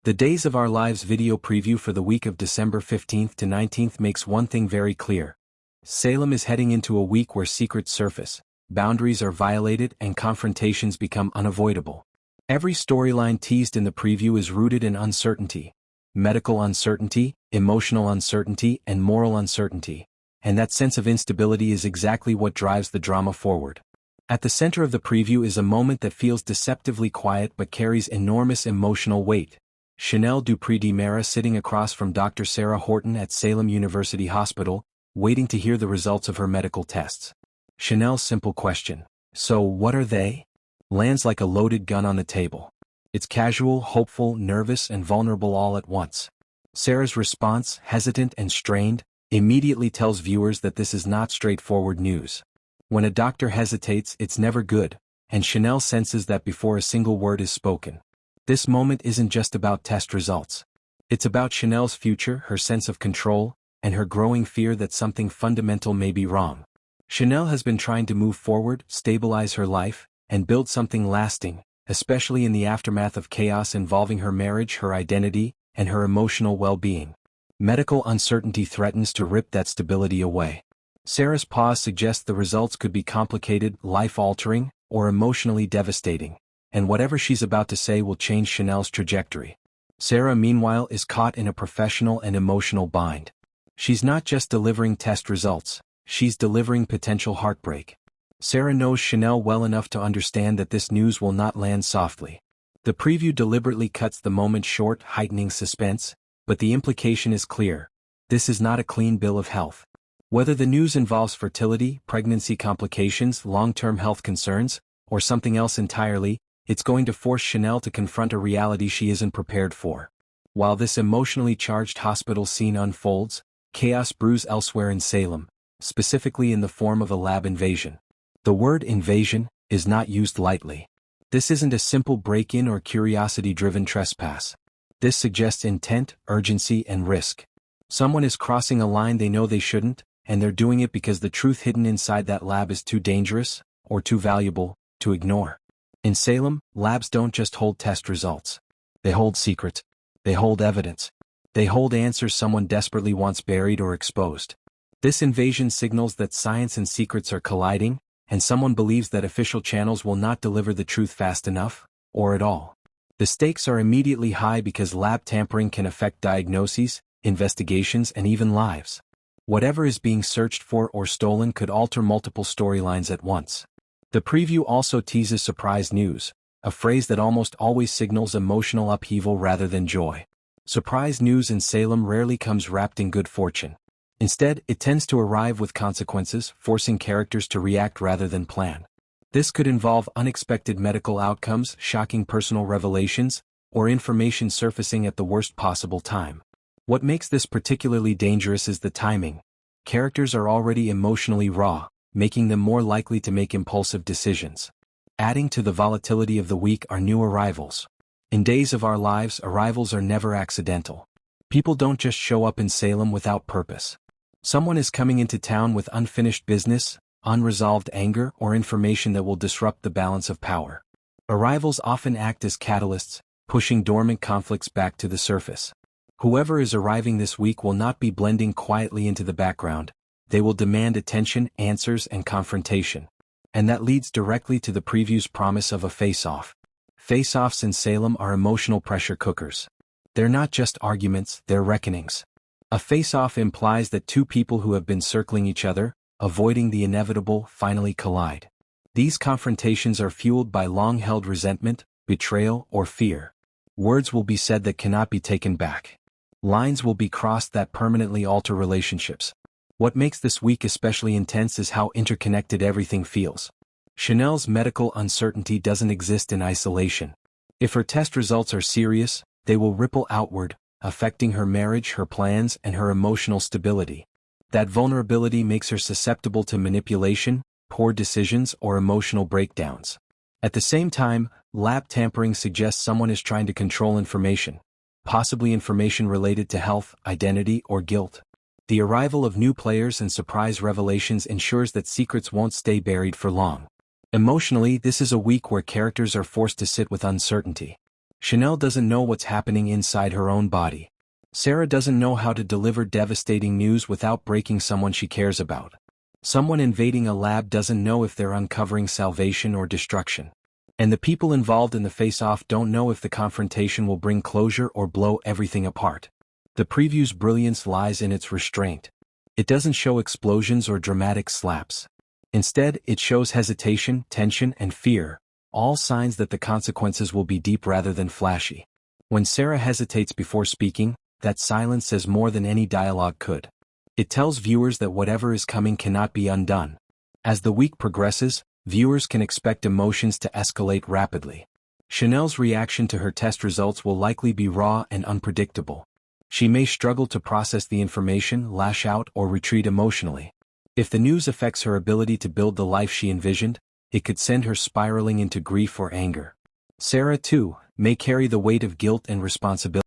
The Days of Our Lives video preview for the week of December 15th to 19th makes one thing very clear. Salem is heading into a week where secrets surface, boundaries are violated, and confrontations become unavoidable. Every storyline teased in the preview is rooted in uncertainty. Medical uncertainty, emotional uncertainty, and moral uncertainty. And that sense of instability is exactly what drives the drama forward. At the center of the preview is a moment that feels deceptively quiet but carries enormous emotional weight. Chanel Dupree DiMera sitting across from Dr. Sarah Horton at Salem University Hospital, waiting to hear the results of her medical tests. Chanel's simple question, "So what are they?" lands like a loaded gun on the table. It's casual, hopeful, nervous, and vulnerable all at once. Sarah's response, hesitant and strained, immediately tells viewers that this is not straightforward news. When a doctor hesitates, it's never good, and Chanel senses that before a single word is spoken. This moment isn't just about test results. It's about Chanel's future, her sense of control, and her growing fear that something fundamental may be wrong. Chanel has been trying to move forward, stabilize her life, and build something lasting, especially in the aftermath of chaos involving her marriage, her identity, and her emotional well-being. Medical uncertainty threatens to rip that stability away. Sarah's pause suggests the results could be complicated, life-altering, or emotionally devastating, and whatever she's about to say will change Chanel's trajectory. Sarah, meanwhile, is caught in a professional and emotional bind. She's not just delivering test results, she's delivering potential heartbreak. Sarah knows Chanel well enough to understand that this news will not land softly. The preview deliberately cuts the moment short, heightening suspense, but the implication is clear. This is not a clean bill of health. Whether the news involves fertility, pregnancy complications, long-term health concerns, or something else entirely, it's going to force Chanel to confront a reality she isn't prepared for. While this emotionally charged hospital scene unfolds, chaos brews elsewhere in Salem, specifically in the form of a lab invasion. The word invasion is not used lightly. This isn't a simple break-in or curiosity-driven trespass. This suggests intent, urgency, and risk. Someone is crossing a line they know they shouldn't, and they're doing it because the truth hidden inside that lab is too dangerous, or too valuable, to ignore. In Salem, labs don't just hold test results. They hold secrets. They hold evidence. They hold answers someone desperately wants buried or exposed. This invasion signals that science and secrets are colliding, and someone believes that official channels will not deliver the truth fast enough, or at all. The stakes are immediately high because lab tampering can affect diagnoses, investigations, and even lives. Whatever is being searched for or stolen could alter multiple storylines at once. The preview also teases surprise news, a phrase that almost always signals emotional upheaval rather than joy. Surprise news in Salem rarely comes wrapped in good fortune. Instead, it tends to arrive with consequences, forcing characters to react rather than plan. This could involve unexpected medical outcomes, shocking personal revelations, or information surfacing at the worst possible time. What makes this particularly dangerous is the timing. Characters are already emotionally raw, making them more likely to make impulsive decisions. Adding to the volatility of the week are new arrivals. In Days of Our Lives, arrivals are never accidental. People don't just show up in Salem without purpose. Someone is coming into town with unfinished business, unresolved anger, or information that will disrupt the balance of power. Arrivals often act as catalysts, pushing dormant conflicts back to the surface. Whoever is arriving this week will not be blending quietly into the background. They will demand attention, answers, and confrontation. And that leads directly to the preview's promise of a face-off. Face-offs in Salem are emotional pressure cookers. They're not just arguments, they're reckonings. A face-off implies that two people who have been circling each other, avoiding the inevitable, finally collide. These confrontations are fueled by long-held resentment, betrayal, or fear. Words will be said that cannot be taken back. Lines will be crossed that permanently alter relationships. What makes this week especially intense is how interconnected everything feels. Chanel's medical uncertainty doesn't exist in isolation. If her test results are serious, they will ripple outward, affecting her marriage, her plans, and her emotional stability. That vulnerability makes her susceptible to manipulation, poor decisions, or emotional breakdowns. At the same time, lab tampering suggests someone is trying to control information, possibly information related to health, identity, or guilt. The arrival of new players and surprise revelations ensures that secrets won't stay buried for long. Emotionally, this is a week where characters are forced to sit with uncertainty. Chanel doesn't know what's happening inside her own body. Sarah doesn't know how to deliver devastating news without breaking someone she cares about. Someone invading a lab doesn't know if they're uncovering salvation or destruction. And the people involved in the face-off don't know if the confrontation will bring closure or blow everything apart. The preview's brilliance lies in its restraint. It doesn't show explosions or dramatic slaps. Instead, it shows hesitation, tension, and fear, all signs that the consequences will be deep rather than flashy. When Sarah hesitates before speaking, that silence says more than any dialogue could. It tells viewers that whatever is coming cannot be undone. As the week progresses, viewers can expect emotions to escalate rapidly. Chanel's reaction to her test results will likely be raw and unpredictable. She may struggle to process the information, lash out, or retreat emotionally. If the news affects her ability to build the life she envisioned, it could send her spiraling into grief or anger. Sarah, too, may carry the weight of guilt and responsibility.